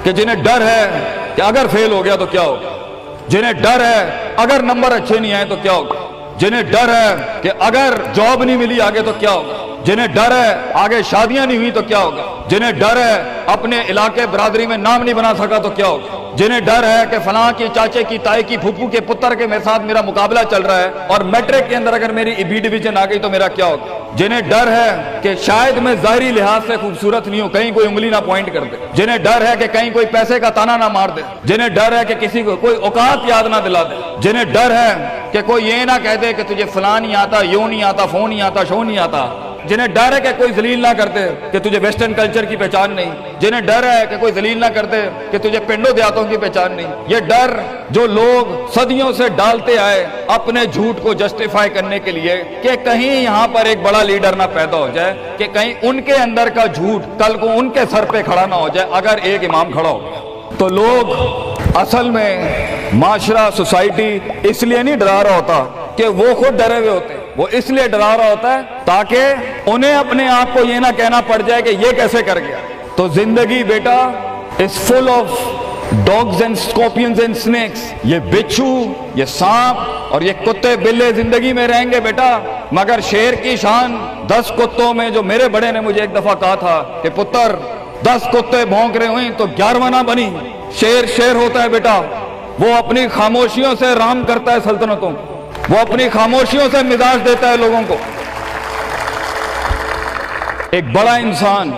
کہ جنہیں ڈر ہے کہ اگر فیل ہو گیا تو کیا ہوگا، جنہیں ڈر ہے اگر نمبر اچھے نہیں آئے تو کیا ہوگا، جنہیں ڈر ہے کہ اگر جاب نہیں ملی آگے تو کیا ہوگا، جنہیں ڈر ہے آگے شادیاں نہیں ہوئی تو کیا ہوگا، جنہیں ڈر ہے اپنے علاقے برادری میں نام نہیں بنا سکا تو کیا ہوگا، جنہیں ڈر ہے کہ فلاں کی چاچے کی تائی کی پھپھو کے پتر کے میرے ساتھ میرا مقابلہ چل رہا ہے اور میٹرک کے اندر اگر میری بی ڈویژن آ گئی تو میرا کیا ہوگا، جنہیں ڈر ہے کہ شاید میں ظاہری لحاظ سے خوبصورت نہیں ہوں، کہیں کوئی انگلی نہ پوائنٹ کر دے، جنہیں ڈر ہے کہ کہیں کوئی پیسے کا تانا نہ مار دے، جنہیں ڈر ہے کہ کسی کو کوئی اوقات یاد نہ دلا دے، جنہیں ڈر ہے کہ کوئی یہ نہ کہہ دے کہ تجھے فلاں نہیں آتا، یوں نہیں آتا، فون نہیں آتا، شو نہیں آتا، جنہیں ڈر ہے کہ کوئی ذلیل نہ کرتے کہ تجھے ویسٹرن کلچر کی پہچان نہیں، جنہیں ڈر ہے کہ کوئی ذلیل نہ کرتے کہ تجھے پنڈوں دیہاتوں کی پہچان نہیں، یہ ڈر جو لوگ صدیوں سے ڈالتے آئے اپنے جھوٹ کو جسٹیفائی کرنے کے لیے کہ کہیں یہاں پر ایک بڑا لیڈر نہ پیدا ہو جائے، کہ کہیں ان کے اندر کا جھوٹ کل کو ان کے سر پہ کھڑا نہ ہو جائے اگر ایک امام کھڑا ہو، تو لوگ اصل میں معاشرہ سوسائٹی اس لیے نہیں ڈرا رہا ہوتا کہ وہ خود ڈرے ہوئے ہوتے، وہ اس لیے ڈرا رہا ہوتا ہے تاکہ انہیں اپنے آپ کو یہ نہ کہنا پڑ جائے کہ یہ کیسے کر گیا۔ تو زندگی بیٹا is full of dogs and scorpions and snakes، یہ بچھو، یہ سانپ اور یہ کتے بلے زندگی میں رہیں گے بیٹا، مگر شیر کی شان 10 کتوں میں، جو میرے بڑے نے مجھے ایک دفعہ کہا تھا کہ پتر 10 کتے بھونک رہے ہوئیں تو 11واں نہ بنی، شیر شیر ہوتا ہے بیٹا، وہ اپنی خاموشیوں سے رام کرتا ہے سلطنتوں، وہ اپنی خاموشیوں سے مزاج دیتا ہے لوگوں کو۔ ایک بڑا انسان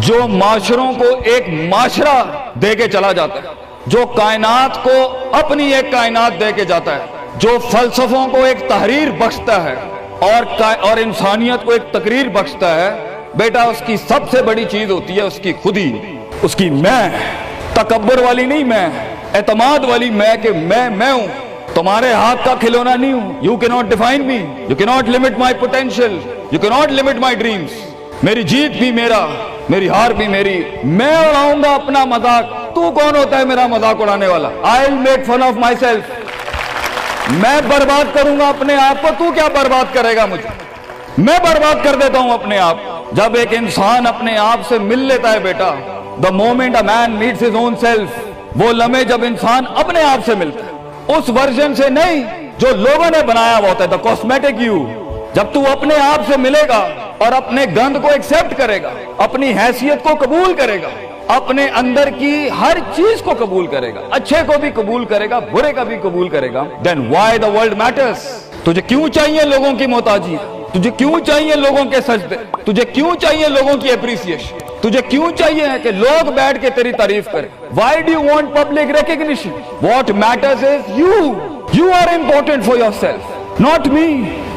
جو معاشروں کو ایک معاشرہ دے کے چلا جاتا ہے، جو کائنات کو اپنی ایک کائنات دے کے جاتا ہے، جو فلسفوں کو ایک تحریر بخشتا ہے اور انسانیت کو ایک تقریر بخشتا ہے، بیٹا اس کی سب سے بڑی چیز ہوتی ہے اس کی خودی، اس کی میں، تکبر والی نہیں میں، اعتماد والی میں، کہ میں ہوں، تمہارے ہاتھ کا کھلونا نہیں ہوں، you cannot define me, you cannot limit my potential, you cannot limit my dreams، میری جیت بھی میرا، میری ہار بھی میری، میں اڑاؤں گا اپنا مذاق، تو کون ہوتا ہے میرا مذاق اڑانے والا، I'll make fun of myself، میں برباد کروں گا اپنے آپ کو، تو کیا برباد کرے گا مجھے، میں برباد کر دیتا ہوں اپنے آپ۔ جب ایک انسان اپنے آپ سے مل لیتا ہے بیٹا، the moment a man meets his own self، وہ لمحے جب انسان اپنے آپ سے ملتا ہے، اس ورژن سے نہیں جو لوگوں نے بنایا ہوا ہوتا ہے، the cosmetic you، جب تو اپنے آپ سے ملے گا اور اپنے گند کو ایکسپٹ کرے گا، اپنی حیثیت کو قبول کرے گا، اپنے اندر کی ہر چیز کو قبول کرے گا، اچھے کو بھی قبول کرے گا، برے کا بھی قبول کرے گا، then why the world matters، تجھے کیوں چاہیے لوگوں کی محتاجی، تجھے کیوں چاہیے لوگوں کے سجدے، تجھے کیوں چاہیے لوگوں کی اپریسیشن، تجھے کیوں چاہیے کہ لوگ بیٹھ کے تیری تعریف کریں، why do you want public recognition، what matters is you are important for yourself، not me،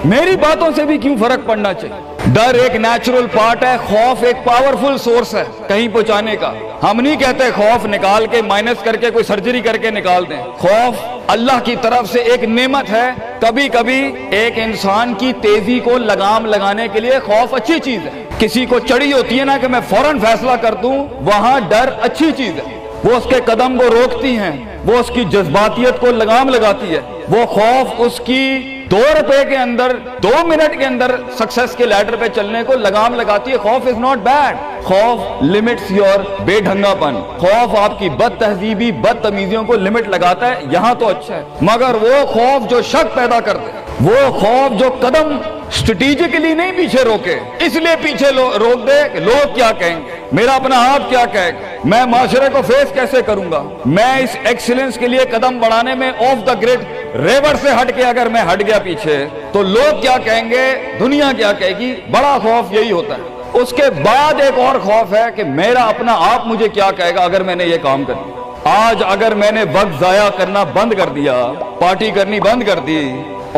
میری باتوں سے بھی کیوں فرق پڑنا چاہیے۔ ڈر ایک نیچرل پارٹ ہے، خوف ایک پاورفل سورس ہے کہیں پہنچانے کا۔ ہم نہیں کہتے خوف نکال کے مائنس کر کے کوئی سرجری کر کے نکال دیں، خوف اللہ کی طرف سے ایک نعمت ہے۔ کبھی کبھی ایک انسان کی تیزی کو لگام لگانے کے لیے خوف اچھی چیز ہے۔ کسی کو چڑھی ہوتی ہے نا کہ میں فوراً فیصلہ کر دوں، وہاں ڈر اچھی چیز ہے، وہ اس کے قدم کو روکتی ہیں، وہ اس کی جذباتیت کو لگام لگاتی ہے۔ وہ خوف اس کی 2 روپے کے اندر 2 منٹ کے اندر سکسس کے لیڈر پہ چلنے کو لگام لگاتی ہے۔ خوف از ناٹ بیڈ، خوف لمٹس یور بے ڈھنگا پن، خوف آپ کی بد تہذیبی بد تمیزیوں کو لمٹ لگاتا ہے، یہاں تو اچھا ہے۔ مگر وہ خوف جو شک پیدا کرتے، وہ خوف جو قدم اسٹریٹجکلی نہیں پیچھے روکے، اس لیے پیچھے روک دے کہ لوگ کیا کہیں گے، میرا اپنا آپ کیا کہے گا، میں معاشرے کو فیس کیسے کروں گا، میں اس ایکسیلنس کے لیے قدم بڑھانے میں آف دا گریڈ ریور سے ہٹ کے اگر میں ہٹ گیا پیچھے تو لوگ کیا کہیں گے، دنیا کیا کہے گی۔ بڑا خوف یہی ہوتا ہے۔ اس کے بعد ایک اور خوف ہے کہ میرا اپنا آپ مجھے کیا کہے گا اگر میں نے یہ کام کر دیا۔ آج اگر میں نے وقت ضائع کرنا بند کر دیا، پارٹی کرنی بند کر دی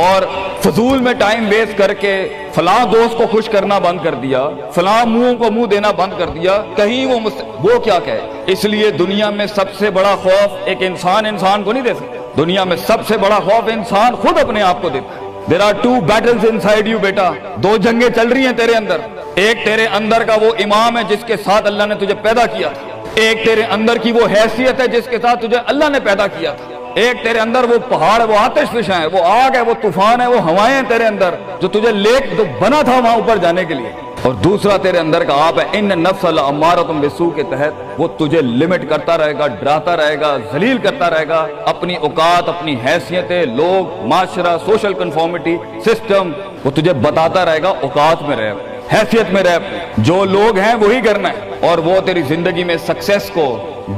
اور فضول میں ٹائم ویسٹ کر کے فلاں دوست کو خوش کرنا بند کر دیا، فلاں منہ کو منہ دینا بند کر دیا، کہیں وہ کیا کہے۔ اس لیے دنیا میں سب سے بڑا خوف ایک انسان کو نہیں دے سکتا، دنیا میں سب سے بڑا خوف انسان خود اپنے آپ کو دیتا ہے۔ There are 2 battles inside you بیٹا، 2 جنگیں چل رہی ہیں تیرے اندر۔ ایک تیرے اندر کا وہ امام ہے جس کے ساتھ اللہ نے تجھے پیدا کیا تھا، ایک تیرے اندر کی وہ حیثیت ہے جس کے ساتھ تجھے اللہ نے پیدا کیا تھا، ایک تیرے اندر وہ پہاڑ ہے، وہ آتش فشاں ہے، وہ آگ ہے، وہ طوفان ہے، وہ ہوائیں ہیں تیرے اندر جو تجھے تو بنا تھا وہاں اوپر جانے کے لیے۔ اور دوسرا تیرے اندر کا آپ ہے ان نفس الامارۃ بالسوء کے تحت وہ تجھے لمٹ کرتا رہے گا، ڈراتا رہے گا، ذلیل کرتا رہے گا، اپنی اوقات، اپنی حیثیتیں، لوگ، معاشرہ، سوشل کنفارمیٹی، سسٹم، وہ تجھے بتاتا رہے گا اوقات میں رہ، حیثیت میں رہ، جو لوگ ہیں وہی کرنا ہے، اور وہ تیری زندگی میں سکسیس کو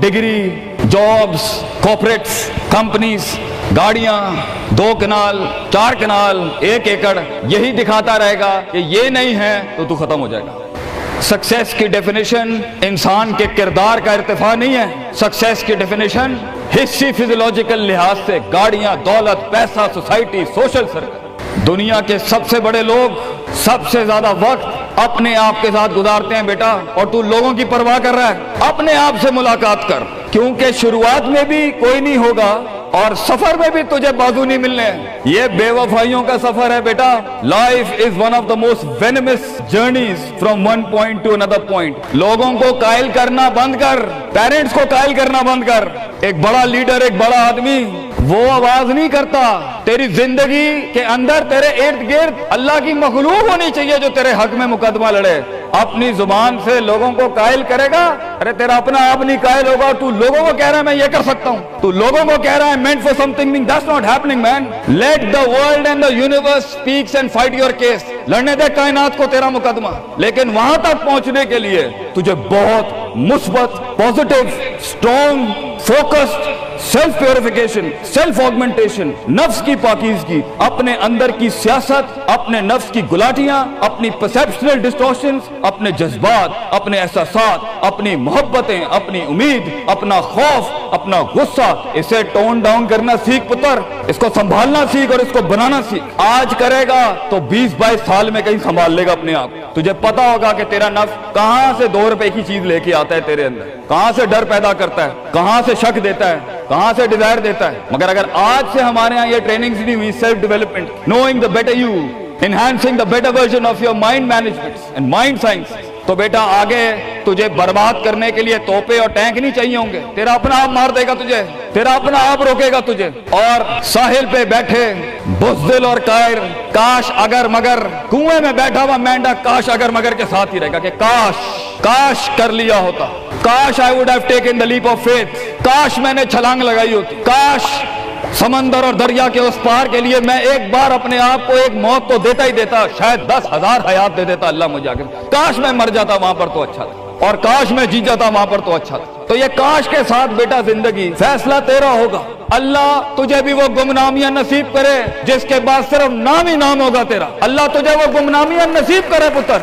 ڈگری، جابز، کارپوریٹس، کمپنیز، گاڑیاں، 2 کنال، 4 کنال، 1 ایکڑ، یہی دکھاتا رہے گا کہ یہ نہیں ہے تو ختم ہو جائے گا۔ سکسیس کی ڈیفینیشن انسان کے کردار کا ارتفاع نہیں ہے، سکسیس کی ڈیفینیشن حصی فزیولوجیکل لحاظ سے گاڑیاں، دولت، پیسہ، سوسائٹی، سوشل سرکل۔ دنیا کے سب سے بڑے لوگ سب سے زیادہ وقت اپنے آپ کے ساتھ گزارتے ہیں بیٹا، اور تو لوگوں کی پرواہ کر رہا ہے۔ اپنے آپ سے ملاقات کر، کیونکہ شروعات میں بھی کوئی نہیں ہوگا اور سفر میں بھی تجھے بازو نہیں ملنے۔ یہ بے وفائیوں کا سفر ہے بیٹا۔ Life is one of the most venomous journeys from one point to another point. لوگوں کو قائل کرنا بند کر، پیرنٹس کو قائل کرنا بند کر۔ ایک بڑا لیڈر، ایک بڑا آدمی وہ آواز نہیں کرتا، تیری زندگی کے اندر تیرے ارد گرد اللہ کی مخلوق ہونی چاہیے جو تیرے حق میں مقدمہ لڑے۔ اپنی زبان سے لوگوں کو قائل کرے گا، ارے تیرا اپنا آپ نہیں قائل ہوگا، تو لوگوں کو کہہ رہا ہے میں یہ کر سکتا ہوں، تو لوگوں کو کہہ رہا ہے meant for something, that's not happening man. Let the world and the universe speaks and fight your case. لڑنے دے کائنات کو تیرا مقدمہ، لیکن وہاں تک پہنچنے کے لیے تجھے بہت مثبت، positive, strong, focused, self purification, self augmentation, نفس کی پاکیزگی، اپنے اندر کی سیاست، اپنے نفس کی گلاٹیاں، اپنی پرسیپشنل ڈسٹورشنز، اپنے جذبات، اپنے احساسات، اپنی محبتیں، اپنی امید، اپنا خوف، اپنا غصہ، اسے ٹون ڈاؤن کرنا سیکھ پتر، اس کو سنبھالنا سیکھ اور اس کو بنانا سیکھ۔ آج کرے گا تو 20-22 سال میں کہیں سنبھال لے گا اپنے آپ۔ تجھے پتا ہوگا کہ تیرا نفس کہاں سے 2 روپے کی چیز لے کے آتا ہے تیرے اندر، کہاں سے ڈر پیدا کرتا ہے، کہاں سے شک دیتا ہے، کہاں سے ڈیزائر دیتا ہے۔ مگر اگر آج سے ہمارے ہاں یہ ٹریننگز نہیں ہوئی، self development, knowing the better you, enhancing the better version of your mind management and mind science, تو بیٹا آگے تجھے برباد کرنے کے لیے توپے اور ٹینک نہیں چاہیے ہوں گے، تیرا اپنا آپ مار دے گا تجھے، تیرا اپنا آپ روکے گا تجھے۔ اور ساحل پہ بیٹھے بزدل اور قائر، کاش اگر مگر، کنویں میں بیٹھا ہوا مینڈک کاش اگر مگر کے ساتھ ہی رہے گا کہ کاش کر لیا ہوتا، کاش I would have taken the leap of faith، کاش میں نے چھلانگ لگائی ہوتی، کاش سمندر اور دریا کے اس پار کے لیے میں ایک بار اپنے آپ کو ایک موت تو دیتا ہی دیتا، شاید 10,000 حیات دے دیتا اللہ مجھے آگے، کاش میں مر جاتا وہاں پر تو اچھا تھا، اور کاش میں جی جاتا وہاں پر تو اچھا تھا۔ تو یہ کاش کے ساتھ بیٹا زندگی، فیصلہ تیرا ہوگا۔ اللہ تجھے بھی وہ گمنامیاں نصیب کرے جس کے بعد صرف نام ہی نام ہوگا تیرا، اللہ تجھے وہ گمنامیاں نصیب کرے پتر،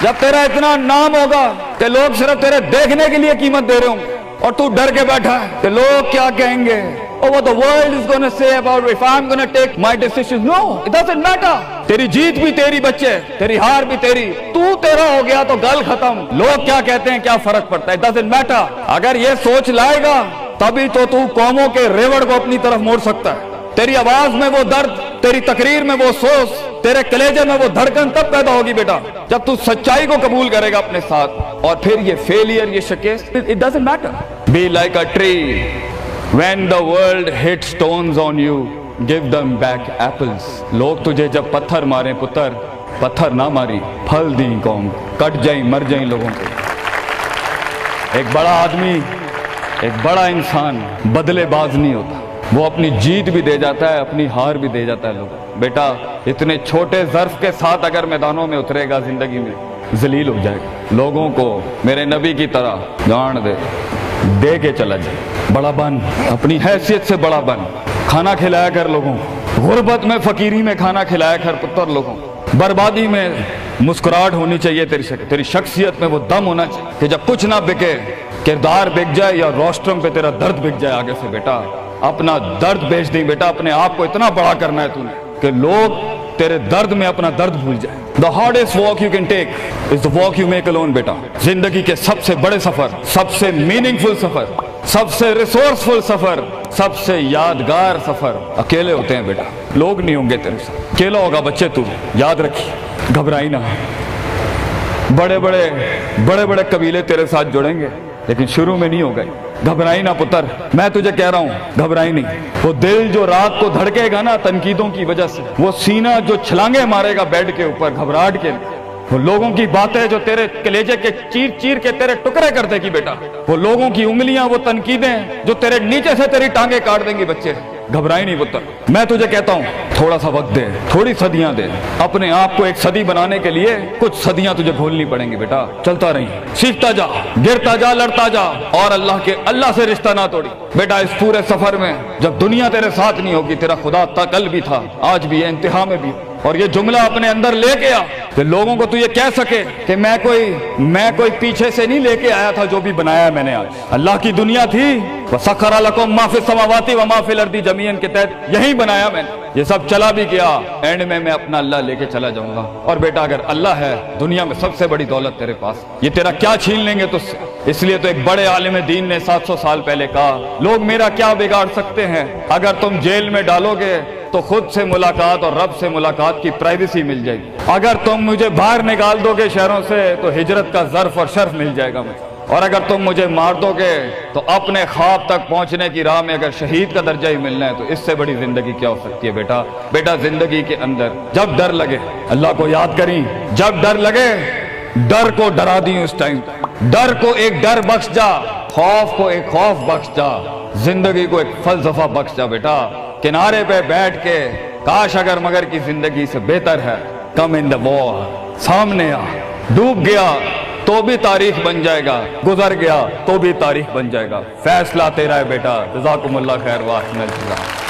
جب تیرا اتنا نام ہوگا کہ لوگ صرف تیرے دیکھنے کے لیے قیمت دے رہے ہوں گے، اور تو ڈر کے بیٹھا ہے کہ لوگ کیا کہیں گے، or what the world is going to say about if I'm going to take my decisions. No, it doesn't matter. تیری جیت بھی تیری بچے، تیری ہار بھی تیری، تو تیرا ہو گیا تو گل ختم، لوگ کیا کہتے ہیں کیا فرق پڑتا ہے، it doesn't matter۔ اگر یہ سوچ لائے گا تبھی تو قوموں کے ریوڑ کو اپنی طرف موڑ سکتا ہے۔ تیری آواز میں وہ درد، تیری تقریر میں وہ سوز، تیرے کلیجے میں وہ دھڑکن تب پیدا ہوگی بیٹا جب تو سچائی کو قبول کرے گا اپنے ساتھ، اور پھر یہ فیلئر، یہ شکست، it doesn't matter۔ Be like a tree when the world hits stones on you, give them back apples۔ لوگ تجھے جب پتھر ماریں پتر، پتھر نہ ماری، پھل دیں قوم، کٹ جائیں مر جائیں لوگوں کو۔ ایک بڑا آدمی، ایک بڑا انسان بدلے باز نہیں ہوتا، وہ اپنی جیت بھی دے جاتا ہے، اپنی ہار بھی دے جاتا ہے لوگوں۔ بیٹا اتنے چھوٹے ظرف کے ساتھ اگر میدانوں میں اترے گا زندگی میں، ذلیل ہو جائے گا، لوگوں کو میرے نبی کی طرح جان دے کے چلا جائے، بڑا بن، اپنی حیثیت سے بڑا بن، کھانا کھلایا کر لوگوں، غربت میں فقیری میں کھانا کھلایا کر پتر لوگوں، بربادی میں مسکراہٹ ہونی چاہیے تیری شخصیت میں وہ دم ہونا چاہیے کہ جب کچھ نہ بکے، کردار بک جائے یا روسٹرم پہ تیرا درد بک جائے آگے سے، بیٹا اپنا درد بیچ دیں بیٹا، اپنے آپ کو اتنا بڑا کرنا ہے تو نے کہ لوگ تیرے درد میں اپنا درد بھول جائیں۔ The hardest walk you can take is the walk you make alone بیٹا۔ زندگی کے سب سے بڑے سفر، سب سے میننگ فل سفر، سب سے ریسورسفل سفر، سب سے یادگار سفر اکیلے ہوتے ہیں بیٹا، لوگ نہیں ہوں گے تیرے ساتھ، اکیلا ہوگا بچے تو، یاد رکھیے، گھبرائی نہ۔ بڑے بڑے قبیلے تیرے ساتھ جڑیں گے لیکن شروع میں نہیں ہو گئے، گھبرائی نہ پتر، میں تجھے کہہ رہا ہوں گھبرائی نہیں۔ وہ دل جو رات کو دھڑکے گا نا تنقیدوں کی وجہ سے، وہ سینہ جو چھلانگے مارے گا بیڈ کے اوپر گھبراہٹ کے، وہ لوگوں کی باتیں جو تیرے کلیجے کے چیر چیر کے تیرے ٹکڑے کر دے گی بیٹا، وہ لوگوں کی انگلیاں، وہ تنقیدیں جو تیرے نیچے سے تیری ٹانگیں کاٹ دیں گی بچے، گھبرائی نہیں پتر۔ میں تجھے کہتا ہوں تھوڑا سا وقت دے، تھوڑی صدیاں دے، اپنے آپ کو ایک صدی بنانے کے لیے کچھ صدیاں تجھے گھولنی پڑیں گی بیٹا، چلتا رہی، سیکھتا جا، گرتا جا، لڑتا جا، اور اللہ سے رشتہ نہ توڑی بیٹا۔ اس پورے سفر میں جب دنیا تیرے ساتھ نہیں ہوگی، تیرا خدا تھا، کل بھی تھا، آج بھی ہے، انتہا میں بھی، اور یہ جملہ اپنے اندر لے کے آ کہ لوگوں کو تو یہ کہہ سکے کہ میں کوئی پیچھے سے نہیں لے کے آیا تھا، جو بھی بنایا میں نے آج اللہ کی دنیا تھی، وَسَخَّرَ لَكُم مَّا فِي السَّمَاوَاتِ وَمَا فِي الْأَرْضِ جَمِيعًا کے تحت یہی بنایا میں نے، یہ سب چلا بھی گیا، اینڈ میں اپنا اللہ لے کے چلا جاؤں گا۔ اور بیٹا اگر اللہ ہے دنیا میں سب سے بڑی دولت تیرے پاس، یہ تیرا کیا چھین لیں گے تجھ سے؟ اس لیے تو ایک بڑے عالم دین نے 700 سال پہلے کہا، لوگ میرا کیا بگاڑ سکتے ہیں؟ اگر تم جیل میں ڈالو گے تو خود سے ملاقات اور رب سے ملاقات کی پرائیویسی مل جائے گی، اگر تم مجھے باہر نکال دو گے شہروں سے تو ہجرت کا ظرف اور شرف مل جائے گا مجھے، اور اگر تم مجھے مار دو گے تو اپنے خواب تک پہنچنے کی راہ میں اگر شہید کا درجہ ہی ملنا ہے تو اس سے بڑی زندگی کیا ہو سکتی ہے بیٹا۔ بیٹا زندگی کے اندر جب ڈر لگے اللہ کو یاد کریں، جب ڈر لگے ڈر کو ڈرا دیں، اس ٹائم ڈر کو ایک ڈر بخش جا، خوف کو ایک خوف بخش جا، زندگی کو ایک فلسفہ بخش جا بیٹا۔ کنارے پہ بیٹھ کے کاش اگر مگر کی زندگی سے بہتر ہے، کم ان دا وار، سامنے آ، ڈوب گیا تو بھی تاریخ بن جائے گا، گزر گیا تو بھی تاریخ بن جائے گا، فیصلہ تیرا ہے بیٹا۔ جزاکم اللہ خیر واحسن الجزا۔